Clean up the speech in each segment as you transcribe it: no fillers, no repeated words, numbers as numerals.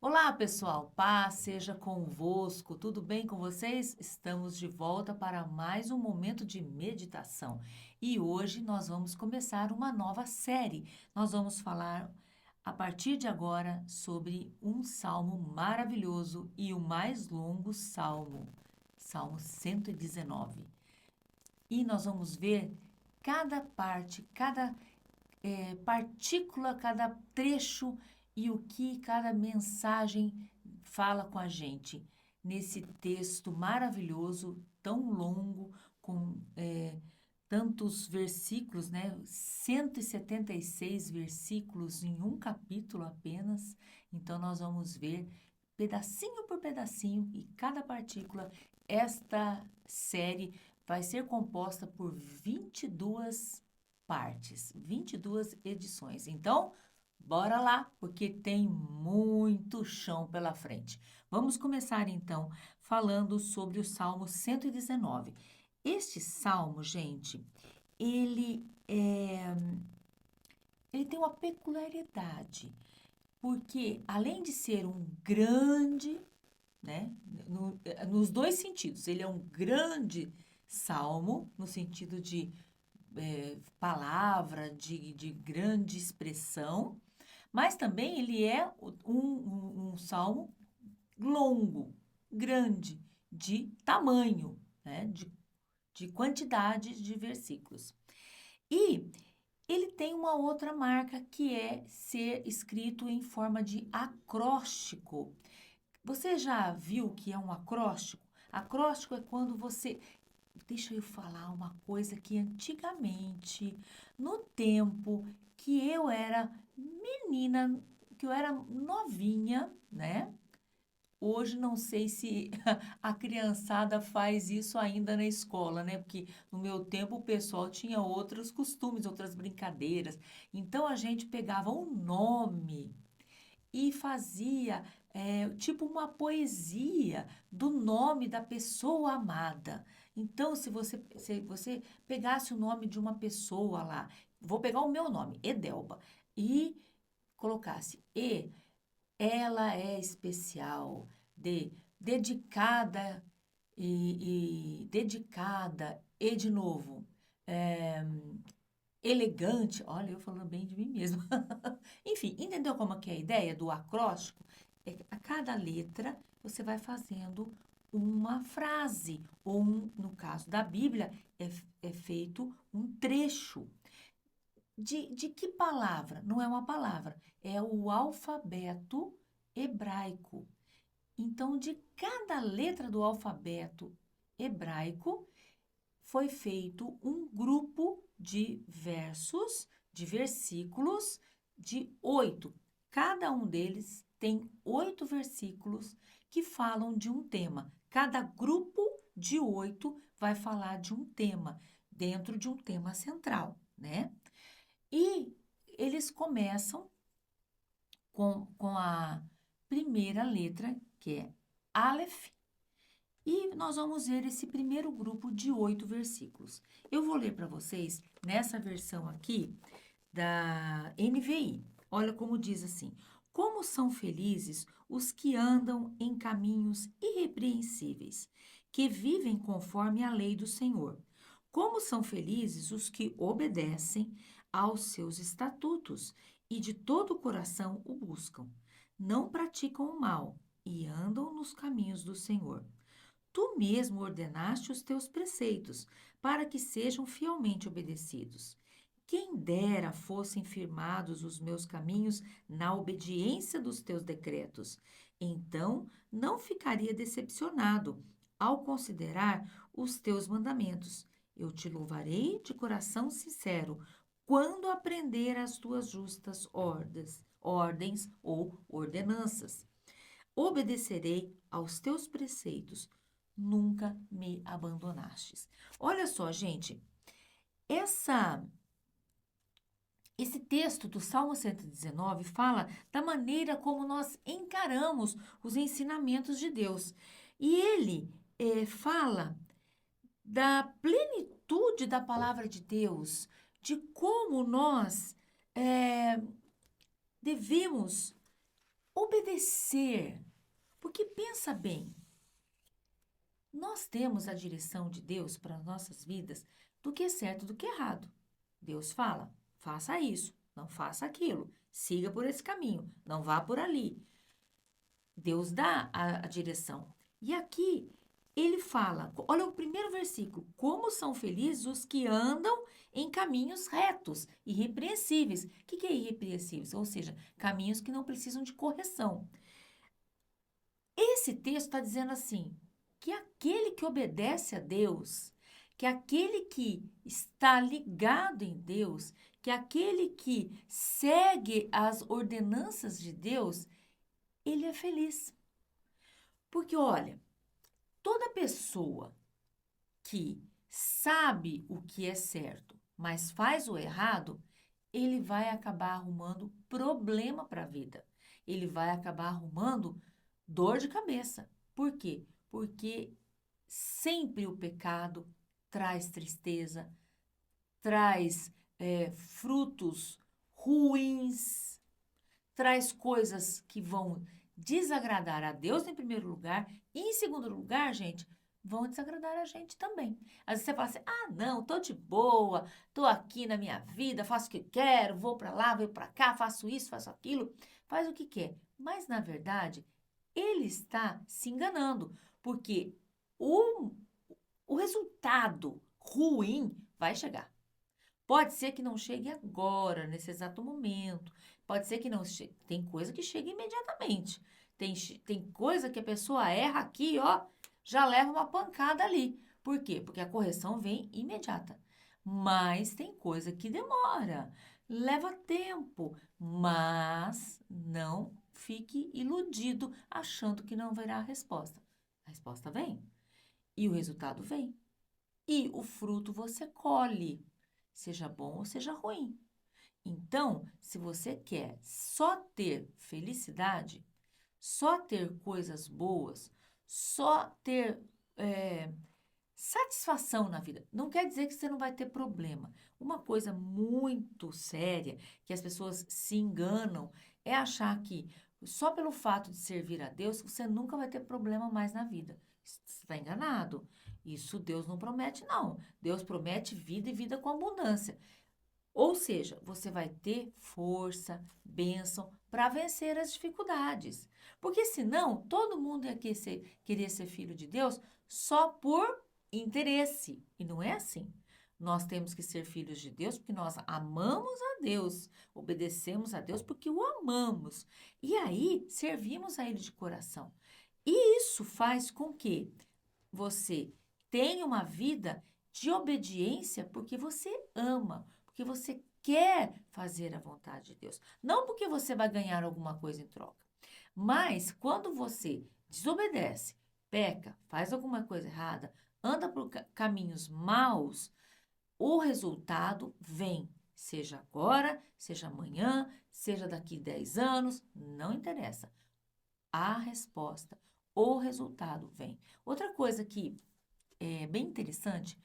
Olá, pessoal. Paz seja convosco. Tudo bem com vocês? Estamos de volta para mais um momento de meditação. E hoje nós vamos começar uma nova série. Nós vamos falar a partir de agora sobre um salmo maravilhoso e o mais longo salmo, Salmo 119. E nós vamos ver cada parte, cada partícula, cada trecho e o que cada mensagem fala com a gente nesse texto maravilhoso, tão longo, com tantos versículos, né? 176 versículos em um capítulo apenas. Então, nós vamos ver pedacinho por pedacinho e cada partícula. Esta série vai ser composta por 22 partes, 22 edições. Então, bora lá, porque tem muito chão pela frente. Vamos começar então falando sobre o Salmo 119. Este salmo, gente, ele é, ele tem uma peculiaridade, porque além de ser um grande, né, nos dois sentidos, ele é um grande salmo, no sentido de palavra, de grande expressão, mas também ele é um salmo longo, grande, de tamanho, né? De quantidade de versículos. E ele tem uma outra marca que é ser escrito em forma de acróstico. Você já viu o que é um acróstico? Acróstico é quando você. Deixa eu falar uma coisa que antigamente, no tempo que eu era menina, que eu era novinha, né? Hoje não sei se a criançada faz isso ainda na escola, né? Porque no meu tempo o pessoal tinha outros costumes, outras brincadeiras. Então a gente pegava um nome e fazia tipo uma poesia do nome da pessoa amada. Então, se você pegasse o nome de uma pessoa lá, vou pegar o meu nome, Edelba, e colocasse ela é especial, dedicada dedicada e de novo, é, elegante. Olha, eu falando bem de mim mesma. Enfim, entendeu como que é a ideia do acróstico? A cada letra você vai fazendo uma frase, ou no caso da Bíblia, é feito um trecho. De que palavra? Não é uma palavra, é o alfabeto hebraico. Então, de cada letra do alfabeto hebraico, foi feito um grupo de versos, de versículos, de 8. Cada um deles tem 8 versículos que falam de um tema. Cada grupo de 8 vai falar de um tema, dentro de um tema central, né? E eles começam com a primeira letra, que é Aleph, e nós vamos ver esse primeiro grupo de 8 versículos. Eu vou ler para vocês nessa versão aqui da NVI. Olha como diz assim: Como são felizes os que andam em caminhos irrepreensíveis, que vivem conforme a lei do Senhor. Como são felizes os que obedecem aos seus estatutos e de todo o coração o buscam. Não praticam o mal e andam nos caminhos do Senhor. Tu mesmo ordenaste os teus preceitos, para que sejam fielmente obedecidos. Quem dera fossem firmados os meus caminhos na obediência dos teus decretos. Então não ficaria decepcionado ao considerar os teus mandamentos. Eu te louvarei de coração sincero quando aprender as tuas justas ordens ou ordenanças. Obedecerei aos teus preceitos, nunca me abandonastes. Olha só, gente, essa esse texto do Salmo 119 fala da maneira como nós encaramos os ensinamentos de Deus. E ele fala da plenitude da palavra de Deus, de como nós devemos Obedecer, porque pensa bem, nós temos a direção de Deus para as nossas vidas do que é certo e do que é errado. Deus fala, faça isso, não faça aquilo, siga por esse caminho, não vá por ali. Deus dá a direção. E aqui ele fala, olha o primeiro versículo: como são felizes os que andam em caminhos retos, irrepreensíveis. O que é irrepreensíveis? Ou seja, caminhos que não precisam de correção. Esse texto está dizendo assim, que aquele que obedece a Deus, que aquele que está ligado em Deus, que aquele que segue as ordenanças de Deus, ele é feliz. Porque, olha, toda pessoa que sabe o que é certo, mas faz o errado, ele vai acabar arrumando problema para a vida. Ele vai acabar arrumando dor de cabeça. Por quê? Porque sempre o pecado traz tristeza, traz frutos ruins, traz coisas que vão desagradar a Deus em primeiro lugar e em segundo lugar, gente, vão desagradar a gente também. Às vezes você fala assim, ah, não, tô de boa, tô aqui na minha vida, faço o que quero, vou para lá, vou para cá, faço isso, faço aquilo, faz o que quer. Mas, na verdade, ele está se enganando, porque o, o resultado ruim vai chegar. Pode ser que não chegue agora, nesse exato momento. Pode ser que não chegue. Tem coisa que chega imediatamente. Tem coisa que a pessoa erra aqui, ó, já leva uma pancada ali. Por quê? Porque a correção vem imediata. Mas tem coisa que demora, leva tempo. Mas não fique iludido achando que não verá a resposta. A resposta vem. E o resultado vem. E o fruto você colhe, seja bom ou seja ruim. Então, se você quer só ter felicidade, só ter coisas boas, só ter satisfação na vida, não quer dizer que você não vai ter problema. Uma coisa muito séria que as pessoas se enganam é achar que só pelo fato de servir a Deus você nunca vai ter problema mais na vida. Você está enganado. Isso Deus não promete, não. Deus promete vida e vida com abundância. Ou seja, você vai ter força, bênção para vencer as dificuldades. Porque senão, todo mundo ia querer ser filho de Deus só por interesse. E não é assim. Nós temos que ser filhos de Deus porque nós amamos a Deus, obedecemos a Deus porque o amamos. E aí, servimos a Ele de coração. E isso faz com que você tenha uma vida de obediência porque você ama, porque você quer fazer a vontade de Deus. Não porque você vai ganhar alguma coisa em troca. Mas quando você desobedece, peca, faz alguma coisa errada, anda por caminhos maus, o resultado vem. Seja agora, seja amanhã, seja daqui 10 anos, não interessa. A resposta, o resultado vem. Outra coisa que é bem interessante,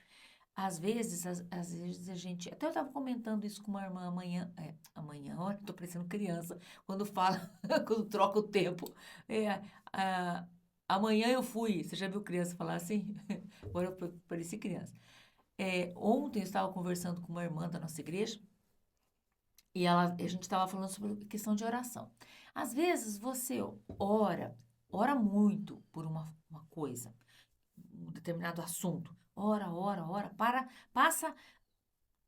às vezes a gente. Até eu estava comentando isso com uma irmã amanhã. Amanhã, olha, estou parecendo criança quando fala, quando troca o tempo. É, a- amanhã eu fui. Você já viu criança falar assim? Agora eu pareci criança. Ontem eu estava conversando com uma irmã da nossa igreja e a gente estava falando sobre questão de oração. Às vezes você ora muito por uma coisa, um determinado assunto. Ora, passa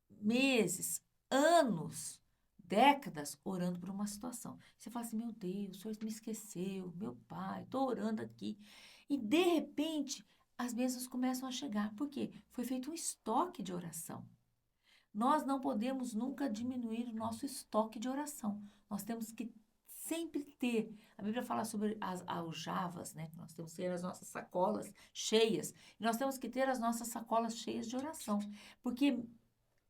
meses, anos, décadas orando por uma situação. Você fala assim, meu Deus, o Senhor me esqueceu, meu Pai, estou orando aqui. E de repente, as bênçãos começam a chegar. Por quê? Foi feito um estoque de oração. Nós não podemos nunca diminuir o nosso estoque de oração. Nós temos que sempre ter. A Bíblia fala sobre as aljavas, né? Nós temos que ter as nossas sacolas cheias. E nós temos que ter as nossas sacolas cheias de oração. Porque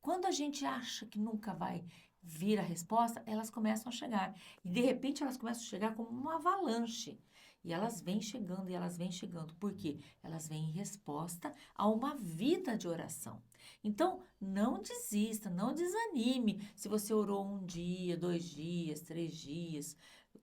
quando a gente acha que nunca vai vir a resposta, elas começam a chegar. E de repente elas começam a chegar como uma avalanche. E elas vêm chegando e elas vêm chegando. Por quê? Elas vêm em resposta a uma vida de oração. Então, não desista, não desanime. Se você orou um dia, 2 dias, 3 dias,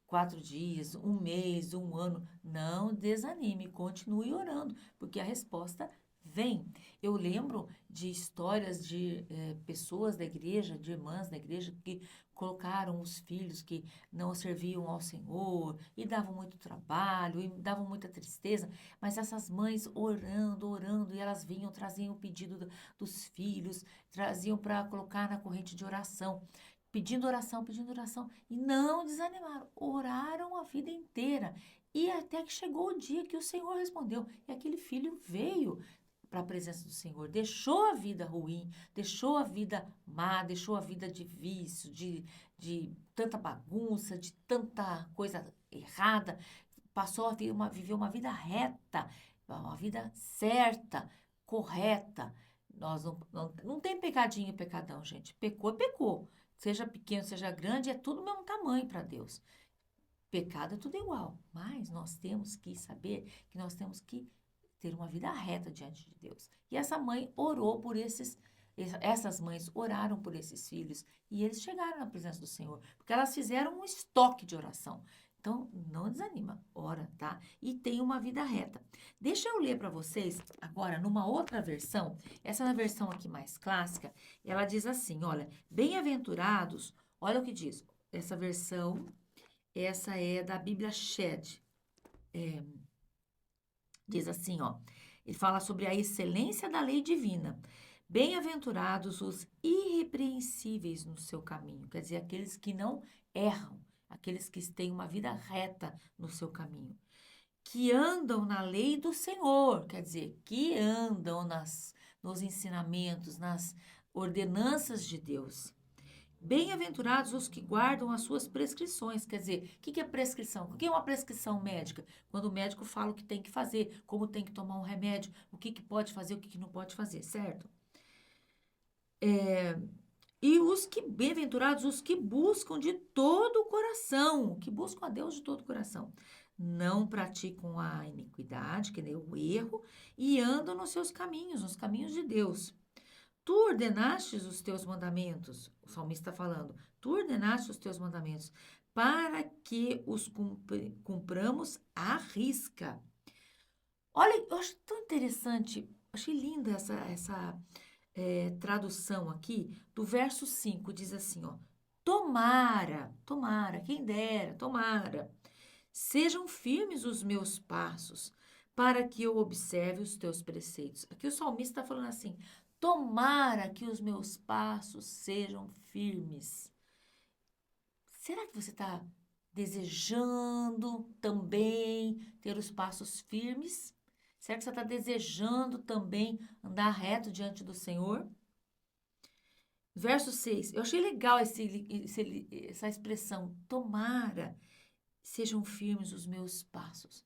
4 dias, um mês, um ano. Não desanime, continue orando, porque a resposta vem. Eu lembro de histórias de pessoas da igreja, de irmãs da igreja, que colocaram os filhos que não serviam ao Senhor e davam muito trabalho e davam muita tristeza, mas essas mães orando, orando, e elas vinham, traziam o pedido dos filhos, traziam para colocar na corrente de oração. Pedindo oração, e não desanimaram, oraram a vida inteira, e até que chegou o dia que o Senhor respondeu, e aquele filho veio para a presença do Senhor, deixou a vida ruim, deixou a vida má, deixou a vida de vício, de tanta bagunça, de tanta coisa errada, passou a viver uma vida reta, uma vida certa, correta. Nós não tem pecadinho e pecadão, gente. Pecou, é pecou. Seja pequeno, seja grande, é tudo o mesmo tamanho para Deus. Pecado é tudo igual, mas nós temos que saber que nós temos que ter uma vida reta diante de Deus. E essa mãe orou por essas mães oraram por esses filhos e eles chegaram na presença do Senhor, porque elas fizeram um estoque de oração. Então, não desanima, ora, tá? E tem uma vida reta. Deixa eu ler para vocês agora numa outra versão, essa é a versão aqui mais clássica, ela diz assim, olha, bem-aventurados, olha o que diz, essa versão, essa é da Bíblia Shed, diz assim, ó, ele fala sobre a excelência da lei divina. Bem-aventurados os irrepreensíveis no seu caminho, quer dizer, aqueles que não erram, aqueles que têm uma vida reta no seu caminho, que andam na lei do Senhor, quer dizer, que andam nos ensinamentos, nas ordenanças de Deus. Bem-aventurados os que guardam as suas prescrições. Quer dizer, o que é prescrição? O que é uma prescrição médica? Quando o médico fala o que tem que fazer, como tem que tomar um remédio, o que pode fazer, o que não pode fazer, certo? E bem-aventurados os que buscam de todo o coração, que buscam a Deus de todo o coração. Não praticam a iniquidade, que nem o erro, e andam nos seus caminhos, nos caminhos de Deus. Tu ordenastes os teus mandamentos, o salmista está falando, tu ordenaste os teus mandamentos para que os cumpramos à risca. Olha, eu acho tão interessante, achei linda essa tradução aqui do verso 5, diz assim, ó, tomara, quem dera, tomara, sejam firmes os meus passos, para que eu observe os teus preceitos. Aqui o salmista está falando assim, tomara que os meus passos sejam firmes. Será que você está desejando também ter os passos firmes? Será que você está desejando também andar reto diante do Senhor? Verso 6. Eu achei legal essa expressão. Tomara sejam firmes os meus passos.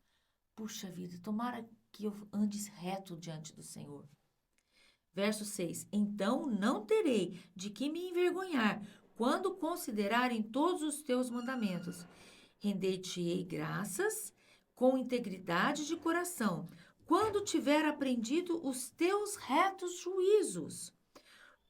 Puxa vida, tomara que eu ande reto diante do Senhor. Verso 6. Então não terei de que me envergonhar quando considerarem todos os teus mandamentos. Render-te-ei graças com integridade de coração, quando tiver aprendido os teus retos juízos.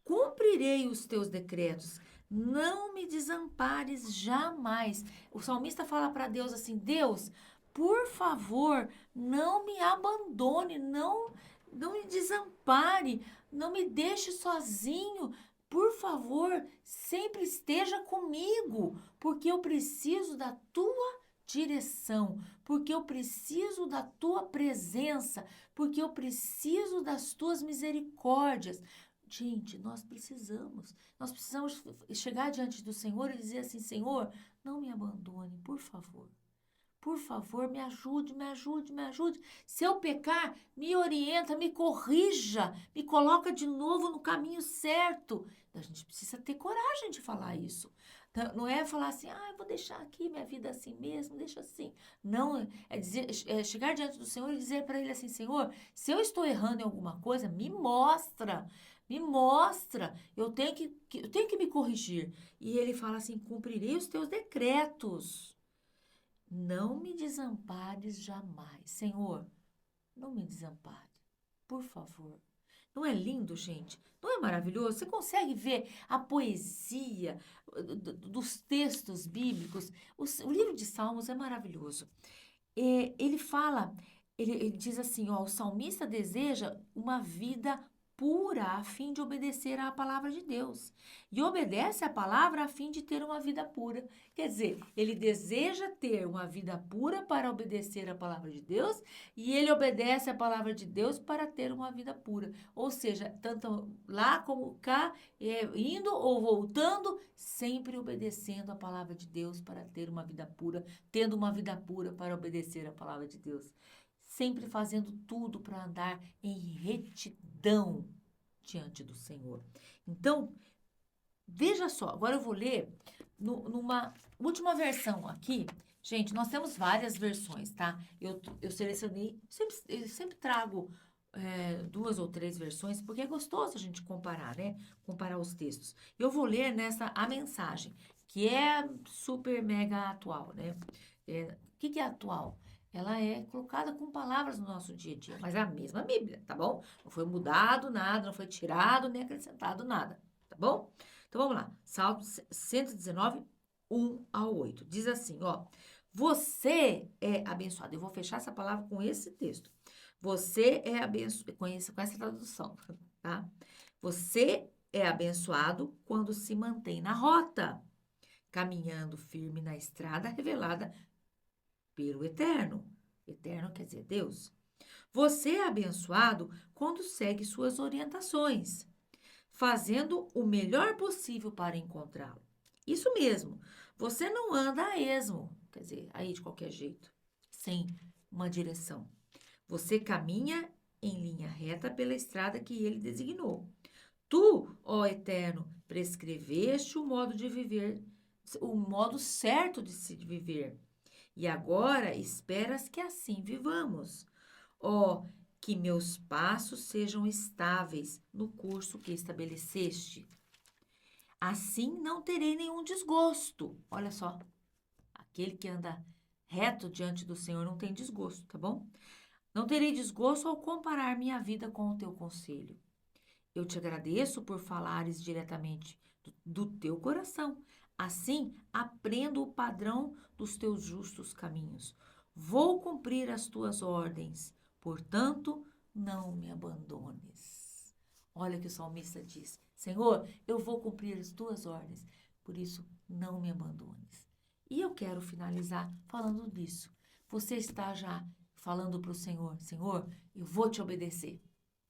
Cumprirei os teus decretos, não me desampares jamais. O salmista fala para Deus assim: Deus, por favor, não me abandone, não me desampare, não me deixe sozinho. Por favor, sempre esteja comigo, porque eu preciso da tua direção, porque eu preciso da tua presença, porque eu preciso das tuas misericórdias. Gente, nós precisamos chegar diante do Senhor e dizer assim: Senhor, não me abandone, por favor. Por favor, me ajude, me ajude, me ajude. Se eu pecar, me orienta, me corrija, me coloca de novo no caminho certo. A gente precisa ter coragem de falar isso. Não é falar assim, eu vou deixar aqui minha vida assim mesmo, deixa assim. Não, é chegar diante do Senhor e dizer para Ele assim, Senhor, se eu estou errando em alguma coisa, me mostra, eu tenho que me corrigir. E Ele fala assim, cumprirei os teus decretos. Não me desampares jamais. Senhor, não me desampare, por favor. Não é lindo, gente? Não é maravilhoso? Você consegue ver a poesia dos textos bíblicos? O livro de Salmos é maravilhoso. Ele fala, ele diz assim, ó, o salmista deseja uma vida pura a fim de obedecer à palavra de Deus. E obedece à palavra a fim de ter uma vida pura. Quer dizer, ele deseja ter uma vida pura para obedecer à palavra de Deus e ele obedece à palavra de Deus para ter uma vida pura. Ou seja, tanto lá como cá, indo ou voltando, sempre obedecendo à palavra de Deus para ter uma vida pura, tendo uma vida pura para obedecer à palavra de Deus. Sempre fazendo tudo para andar em retidão diante do Senhor. Então, veja só, agora eu vou ler numa última versão aqui. Gente, nós temos várias versões, tá? Eu selecionei, eu sempre trago 2 ou 3 versões, porque é gostoso a gente comparar, né? Comparar os textos. Eu vou ler nessa a mensagem, que é super mega atual, né? O que é atual? Ela é colocada com palavras no nosso dia a dia, mas é a mesma Bíblia, tá bom? Não foi mudado nada, não foi tirado nem acrescentado nada, tá bom? Então vamos lá. Salmo 119, 1 ao 8. Diz assim, ó. Você é abençoado. Eu vou fechar essa palavra com esse texto. Você é abençoado. Com essa tradução, tá? Você é abençoado quando se mantém na rota, caminhando firme na estrada revelada pelo Eterno. Eterno quer dizer Deus. Você é abençoado quando segue suas orientações, fazendo o melhor possível para encontrá-lo. Isso mesmo, você não anda a esmo, quer dizer, aí de qualquer jeito, sem uma direção. Você caminha em linha reta pela estrada que ele designou. Tu, ó Eterno, prescreveste o modo de viver, o modo certo de se viver. E agora esperas que assim vivamos. Ó, que meus passos sejam estáveis no curso que estabeleceste. Assim não terei nenhum desgosto. Olha só, aquele que anda reto diante do Senhor não tem desgosto, tá bom? Não terei desgosto ao comparar minha vida com o teu conselho. Eu te agradeço por falares diretamente do teu coração. Assim, aprendo o padrão dos teus justos caminhos. Vou cumprir as tuas ordens. Portanto, não me abandones. Olha o que o salmista diz: Senhor, eu vou cumprir as tuas ordens. Por isso, não me abandones. E eu quero finalizar falando disso. Você está já falando para o Senhor: Senhor, eu vou te obedecer.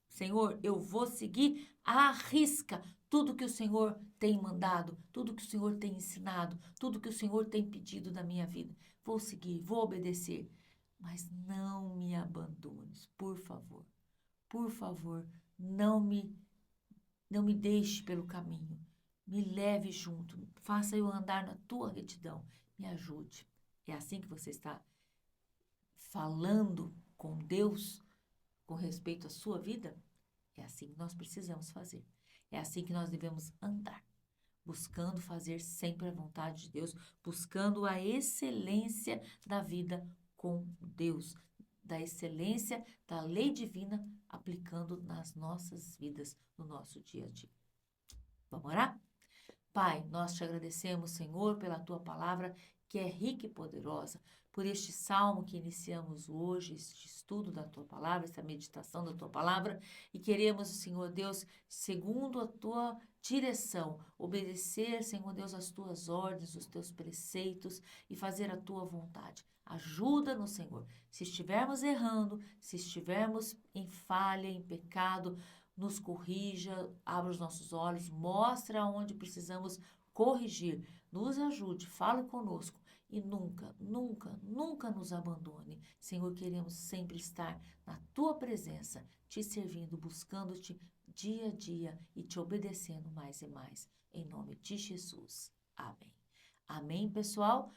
Senhor, eu vou seguir à risca tudo que o Senhor tem mandado, tudo que o Senhor tem ensinado, tudo que o Senhor tem pedido da minha vida. Vou seguir, vou obedecer. Mas não me abandones, por favor. Por favor, não me deixe pelo caminho. Me leve junto, faça eu andar na tua retidão. Me ajude. É assim que você está falando com Deus com respeito à sua vida? É assim que nós precisamos fazer. É assim que nós devemos andar, buscando fazer sempre a vontade de Deus, buscando a excelência da vida com Deus, da excelência da lei divina aplicando nas nossas vidas, no nosso dia a dia. Vamos orar? Pai, nós te agradecemos, Senhor, pela tua palavra que é rica e poderosa, por este salmo que iniciamos hoje, este estudo da tua palavra, esta meditação da tua palavra, e queremos, Senhor Deus, segundo a tua direção, obedecer, Senhor Deus, as tuas ordens, os teus preceitos e fazer a tua vontade. Ajuda-nos, Senhor. Se estivermos errando, se estivermos em falha, em pecado, nos corrija, abra os nossos olhos, mostra onde precisamos corrigir, nos ajude, fale conosco e nunca, nunca, nunca nos abandone. Senhor, queremos sempre estar na tua presença, te servindo, buscando-te dia a dia e te obedecendo mais e mais. Em nome de Jesus. Amém. Amém, pessoal?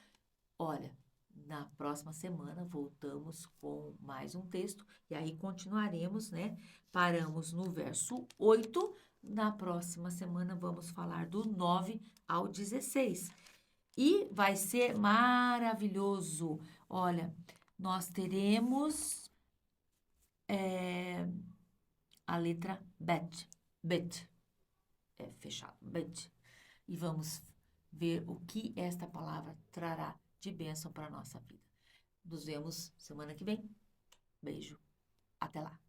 Olha, na próxima semana voltamos com mais um texto e aí continuaremos, né? Paramos no verso 8. Na próxima semana vamos falar do 9 ao 16. E vai ser maravilhoso. Olha, nós teremos a letra bet. Bet. É fechado. Bet. E vamos ver o que esta palavra trará de bênção para a nossa vida. Nos vemos semana que vem. Beijo. Até lá.